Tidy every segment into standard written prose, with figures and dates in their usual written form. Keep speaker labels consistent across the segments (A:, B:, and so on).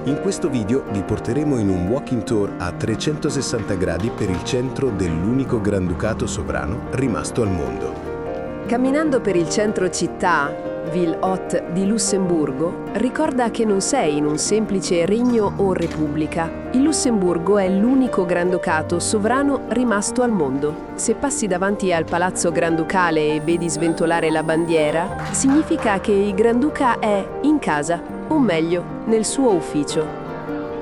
A: In questo video vi porteremo in un walking tour a 360 gradi per il centro dell'unico Granducato sovrano rimasto al mondo.
B: Camminando per il centro città, Ville Haute di Lussemburgo, ricorda che non sei in un semplice regno o repubblica. Il Lussemburgo è l'unico Granducato sovrano rimasto al mondo. Se passi davanti al Palazzo Granducale e vedi sventolare la bandiera, significa che il Granduca è in casa, o meglio, nel suo ufficio.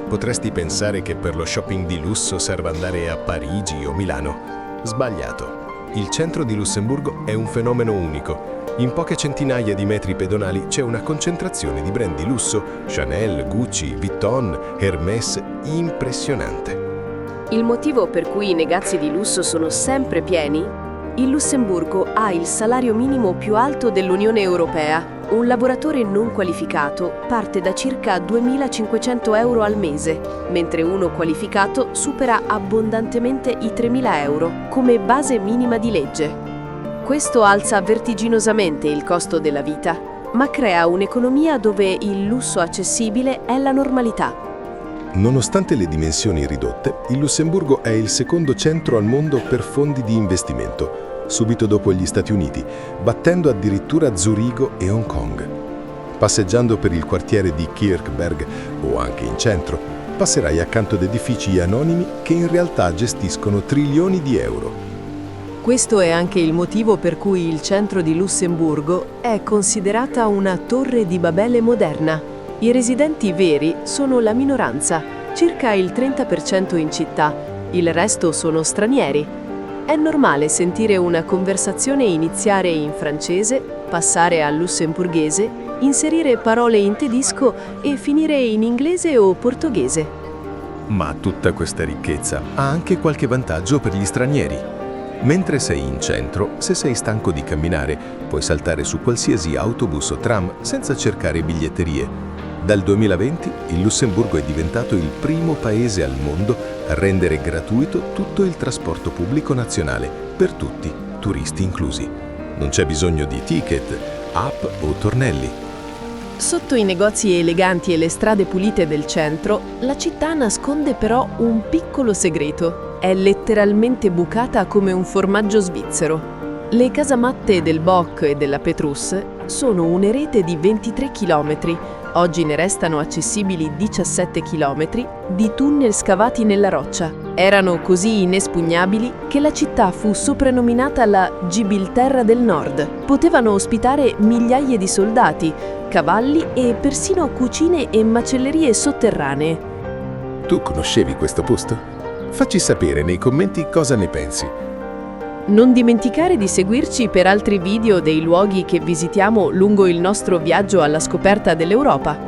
A: Potresti pensare che per lo shopping di lusso serva andare a Parigi o Milano. Sbagliato. Il centro di Lussemburgo è un fenomeno unico. In poche centinaia di metri pedonali c'è una concentrazione di brand di lusso, Chanel, Gucci, Vuitton, Hermès, impressionante.
B: Il motivo per cui i negozi di lusso sono sempre pieni? Il Lussemburgo ha il salario minimo più alto dell'Unione Europea. Un lavoratore non qualificato parte da circa 2.500 euro al mese, mentre uno qualificato supera abbondantemente i 3.000 euro come base minima di legge. Questo alza vertiginosamente il costo della vita, ma crea un'economia dove il lusso accessibile è la normalità.
A: Nonostante le dimensioni ridotte, il Lussemburgo è il secondo centro al mondo per fondi di investimento, subito dopo gli Stati Uniti, battendo addirittura Zurigo e Hong Kong. Passeggiando per il quartiere di Kirchberg o anche in centro, passerai accanto ad edifici anonimi che in realtà gestiscono trilioni di euro.
B: Questo è anche il motivo per cui il centro di Lussemburgo è considerata una torre di Babele moderna. I residenti veri sono la minoranza, circa il 30% in città, il resto sono stranieri. È normale sentire una conversazione iniziare in francese, passare al lussemburghese, inserire parole in tedesco e finire in inglese o portoghese.
A: Ma tutta questa ricchezza ha anche qualche vantaggio per gli stranieri. Mentre sei in centro, se sei stanco di camminare, puoi saltare su qualsiasi autobus o tram senza cercare biglietterie. Dal 2020 il Lussemburgo è diventato il primo paese al mondo a rendere gratuito tutto il trasporto pubblico nazionale, per tutti, turisti inclusi. Non c'è bisogno di ticket, app o tornelli.
B: Sotto i negozi eleganti e le strade pulite del centro, la città nasconde però un piccolo segreto. È letteralmente bucata come un formaggio svizzero. Le casamatte del Bock e della Petrus sono una rete di 23 km. Oggi ne restano accessibili 17 km di tunnel scavati nella roccia. Erano così inespugnabili che la città fu soprannominata la Gibilterra del Nord. Potevano ospitare migliaia di soldati, cavalli e persino cucine e macellerie sotterranee.
A: Tu conoscevi questo posto? Facci sapere nei commenti cosa ne pensi.
B: Non dimenticare di seguirci per altri video dei luoghi che visitiamo lungo il nostro viaggio alla scoperta dell'Europa.